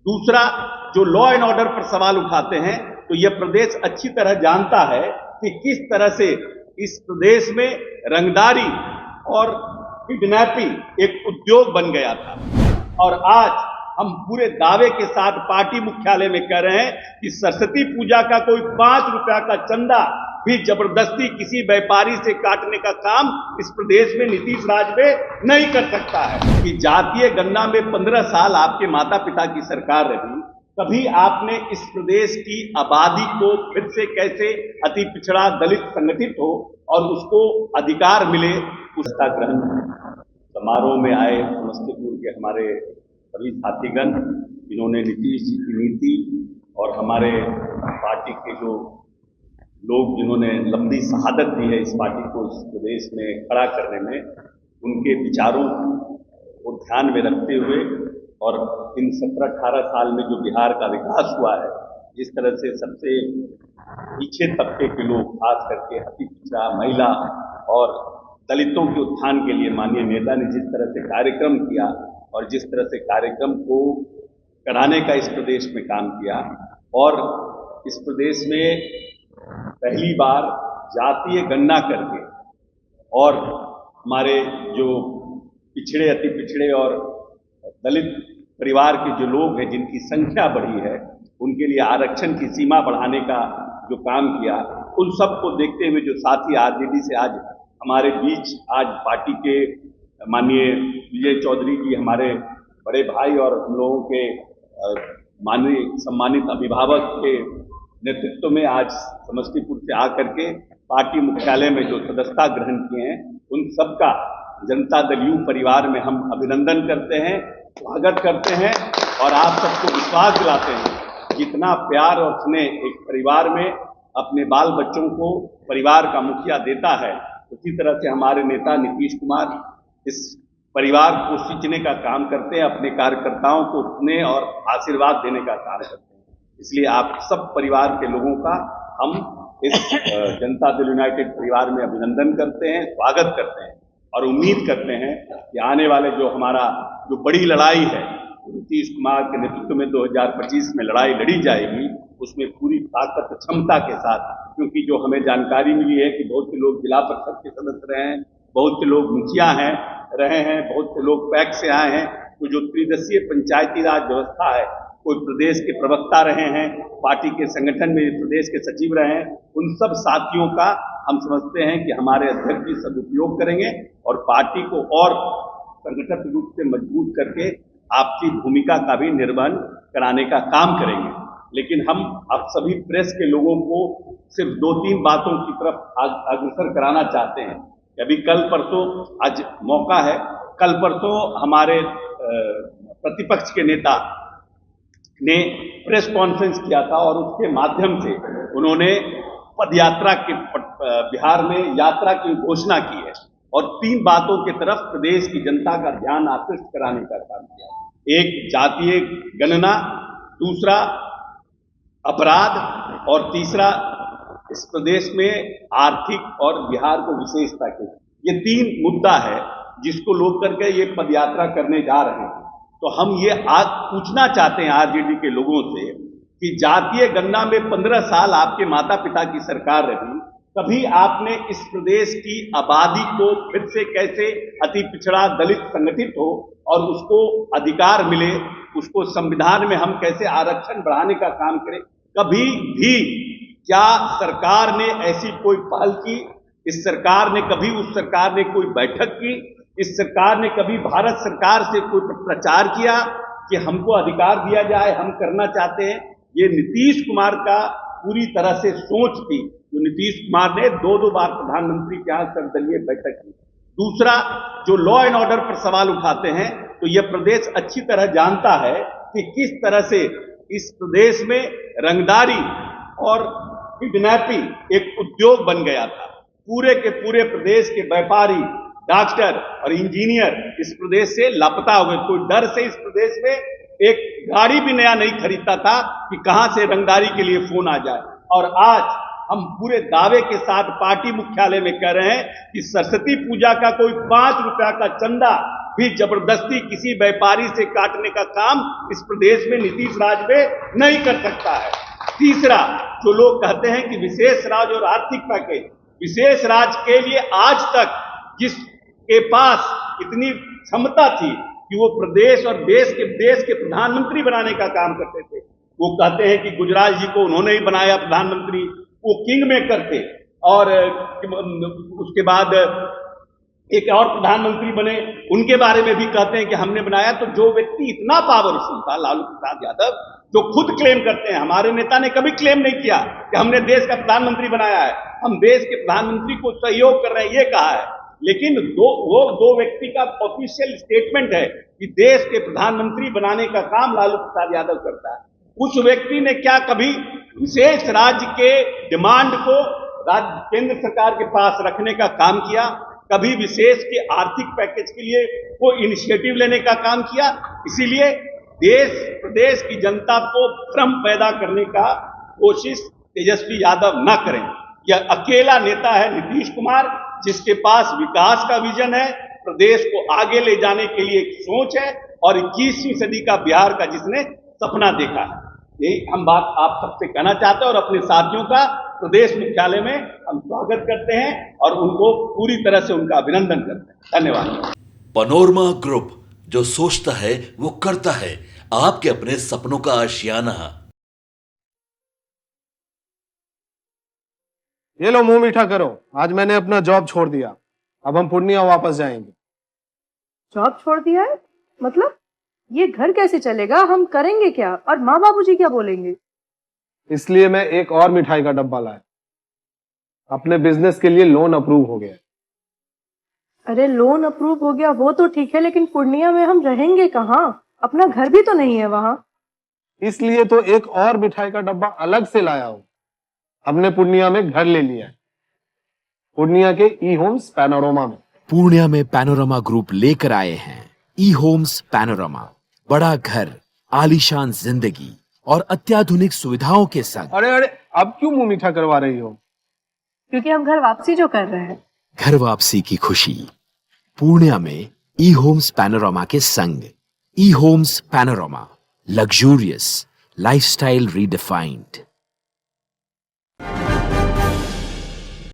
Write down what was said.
दूसरा, जो law and order पर सवाल उठाते हैं, तो यह प्रदेश अच्छी तरह जानता है कि किस तरह से इस प्रदेश में रंगदारी और किडनैपिंग एक उद्योग बन गया था। और आज हम पूरे दावे के साथ पार्टी मुख्यालय में कह रहे हैं कि सरस्वती पूजा का कोई 5 रुपया का चंदा भी जबरदस्ती किसी व्यापारी से काटने का काम इस प्रदेश में नीतीश राज में नहीं कर सकता है। कि जातीय गणना में 15 साल आपके माता पिता की सरकार रही, कभी आपने इस प्रदेश की आबादी को फिर से कैसे अति पिछड़ा दलित संगठित हो और उसको अधिकार मिले, उसका ग्रहण समारोह में आए समस्तीपुर के हमारे सभी साथीगण, जिन्होंने नीतीश जी की नीति और हमारे पार्टी के जो लोग जिन्होंने लंबी शहादत दी है इस पार्टी को इस प्रदेश में खड़ा करने में, उनके विचारों को ध्यान में रखते हुए और इन 17-18 साल में जो बिहार का विकास हुआ है, जिस तरह से सबसे पीछे तबके के लोग, खास करके अति पिछड़ा, महिला और दलितों के उत्थान के लिए माननीय नेता ने जिस तरह से कार्यक्रम किया और जिस तरह से कार्यक्रम को कराने का इस प्रदेश में काम किया, और इस प्रदेश में पहली बार जातीय गणना करके और हमारे जो पिछड़े, अति पिछड़े और दलित परिवार के जो लोग हैं जिनकी संख्या बढ़ी है, उनके लिए आरक्षण की सीमा बढ़ाने का जो काम किया, उन सब को देखते हुए जो साथी आरजेडी से आज हमारे बीच आज पार्टी के माननीय विजय चौधरी जी, हमारे बड़े भाई और हम लोगों के माननीय सम्मानित अभिभावक के नेतृत्व में आज समस्तीपुर से आकर के पार्टी मुख्यालय में जो सदस्यता ग्रहण किए हैं, उन सबका जनता दल यू परिवार में हम अभिनंदन करते हैं, स्वागत करते हैं और आप सबको विश्वास दिलाते हैं। जितना प्यार और स्नेह एक परिवार में अपने बाल बच्चों को परिवार का मुखिया देता है, उसी तरह से हमारे नेता नीतीश कुमार इस परिवार को सींचने का काम करते हैं, अपने कार्यकर्ताओं को स्नेह और आशीर्वाद देने का काम करते हैं। इसलिए आप सब परिवार के लोगों का हम इस जनता दल यूनाइटेड परिवार में अभिनंदन करते हैं, स्वागत करते हैं और उम्मीद करते हैं कि आने वाले जो हमारा जो बड़ी लड़ाई है, नीतीश कुमार के नेतृत्व में 2025 में लड़ाई लड़ी जाएगी, उसमें पूरी ताकत क्षमता के साथ, क्योंकि जो हमें जानकारी मिली है कि बहुत से लोग जिला परिषद के सदस्य रहे हैं, बहुत से लोग मुखिया रहे हैं, बहुत से लोग पैक्स से आए हैं, तो जो त्रिदशीय पंचायती राज व्यवस्था है, कोई प्रदेश के प्रवक्ता रहे हैं, पार्टी के संगठन में प्रदेश के सचिव रहे हैं, उन सब साथियों का हम समझते हैं कि हमारे अध्यक्ष जी सदुपयोग करेंगे और पार्टी को और संगठित रूप से मजबूत करके आपकी भूमिका का भी निर्वहन कराने का काम करेंगे। लेकिन हम आप सभी प्रेस के लोगों को सिर्फ 2-3 बातों की तरफ अग्रसर कराना चाहते हैं। अभी कल परसों, आज मौका है, कल परसों हमारे प्रतिपक्ष के नेता ने प्रेस कॉन्फ्रेंस किया था और उसके माध्यम से उन्होंने पदयात्रा के बिहार में यात्रा की घोषणा की है और 3 बातों की तरफ प्रदेश की जनता का ध्यान आकृष्ट कराने का काम किया। एक, जातीय गणना, दूसरा अपराध और तीसरा इस प्रदेश में आर्थिक और बिहार को विशेषता के। ये 3 मुद्दा है जिसको लोग करके ये पदयात्रा करने जा रहे हैं। तो हम ये आज पूछना चाहते हैं आरजेडी के लोगों से कि जातीय गणना में 15 साल आपके माता पिता की सरकार रही, कभी आपने इस प्रदेश की आबादी को फिर से कैसे अति पिछड़ा दलित संगठित हो और उसको अधिकार मिले, उसको संविधान में हम कैसे आरक्षण बढ़ाने का काम करें। कभी भी क्या सरकार ने ऐसी कोई पहल की? इस सरकार ने कभी, उस सरकार ने कोई बैठक की? इस सरकार ने कभी भारत सरकार से कोई प्रचार किया कि हमको अधिकार दिया जाए, हम करना चाहते हैं? ये नीतीश कुमार का पूरी तरह से सोच थी, जो नीतीश कुमार ने 2-2 बार प्रधानमंत्री के यहाँ सर्वदलीय बैठक की। दूसरा, जो लॉ एंड ऑर्डर पर सवाल उठाते हैं, तो यह प्रदेश अच्छी तरह जानता है कि किस तरह से इस प्रदेश में रंगदारी और किडनैपिंग एक उद्योग बन गया था। पूरे के पूरे प्रदेश के व्यापारी, डॉक्टर और इंजीनियर इस प्रदेश से लापता हो गए। कोई डर से इस प्रदेश में एक गाड़ी भी नया नहीं खरीदता था कि कहां से रंगदारी के लिए फोन आ जाए। और आज हम पूरे दावे के साथ पार्टी मुख्यालय में कह रहे हैं कि सरस्वती पूजा का कोई 5 रुपया का चंदा भी जबरदस्ती किसी व्यापारी से काटने का काम इस प्रदेश में नीतीश राज में नहीं कर सकता है। तीसरा, जो लोग कहते हैं कि विशेष राज्य और आर्थिक पैकेज, विशेष राज्य के लिए आज तक जिसके पास इतनी क्षमता थी कि वो प्रदेश और देश के प्रधानमंत्री बनाने का काम करते थे, वो कहते हैं कि गुजराल जी को उन्होंने ही बनाया प्रधानमंत्री, वो किंग मेकर थे। और उसके बाद एक और प्रधानमंत्री बने, उनके बारे में भी कहते हैं कि हमने बनाया। तो जो व्यक्ति इतना पावरफुल था, लालू प्रसाद यादव, जो खुद क्लेम करते हैं, हमारे नेता ने कभी क्लेम नहीं किया कि हमने देश का प्रधानमंत्री बनाया है, हम देश के प्रधानमंत्री को सहयोग कर रहे हैं, ये कहा है। लेकिन वो दो व्यक्ति का ऑफिशियल स्टेटमेंट है कि देश के प्रधानमंत्री बनाने का काम लालू प्रसाद यादव करता है। उस व्यक्ति ने क्या कभी विशेष राज्य के डिमांड को केंद्र सरकार के पास रखने का काम किया? कभी विशेष के आर्थिक पैकेज के लिए कोई इनिशिएटिव लेने का काम किया? इसीलिए देश प्रदेश की जनता को भ्रम पैदा करने का कोशिश तेजस्वी यादव न करें। यह अकेला नेता है नीतीश कुमार, जिसके पास विकास का विजन है, प्रदेश को आगे ले जाने के लिए एक सोच है, और 21वीं सदी का बिहार का जिसने सपना देखा है। यही हम बात आप सबसे कहना चाहते हैं, और अपने साथियों का प्रदेश मुख्यालय में हम स्वागत करते हैं और उनको पूरी तरह से उनका अभिनंदन करते हैं। धन्यवाद। पैनोरमा ग्रुप, जो सोचता है वो करता है, आपके अपने सपनों का आशियाना। ये लो, मुंह मीठा करो, आज मैंने अपना जॉब छोड़ दिया, अब हम पूर्णिया वापस जाएंगे। जॉब छोड़ दिया है? मतलब ये घर कैसे चलेगा? हम करेंगे क्या? और माँ बाबूजी क्या बोलेंगे? इसलिए मैं एक और मिठाई का डब्बा लाया। अपने बिजनेस के लिए लोन अप्रूव हो गया। अरे लोन अप्रूव हो गया वो तो ठीक है, लेकिन पूर्णिया में हम रहेंगे कहाँ? अपना घर भी तो नहीं है वहाँ। इसलिए तो एक और मिठाई का डब्बा अलग से लाया हूँ। हमने पूर्णिया में घर ले लिया है, पूर्णिया के ई होम्स पैनोरमा में। पूर्णिया में पैनोरमा ग्रुप लेकर आए हैं ई होम्स पैनोरमा। बड़ा घर, आलीशान जिंदगी और अत्याधुनिक सुविधाओं के संग। अरे अब क्यों मुंह मीठा करवा रही हो? क्योंकि हम घर वापसी जो कर रहे हैं। घर वापसी की खुशी पूर्णिया में ई होम्स पैनोरमा के संग। ई Homes Panorama, luxurious lifestyle redefined.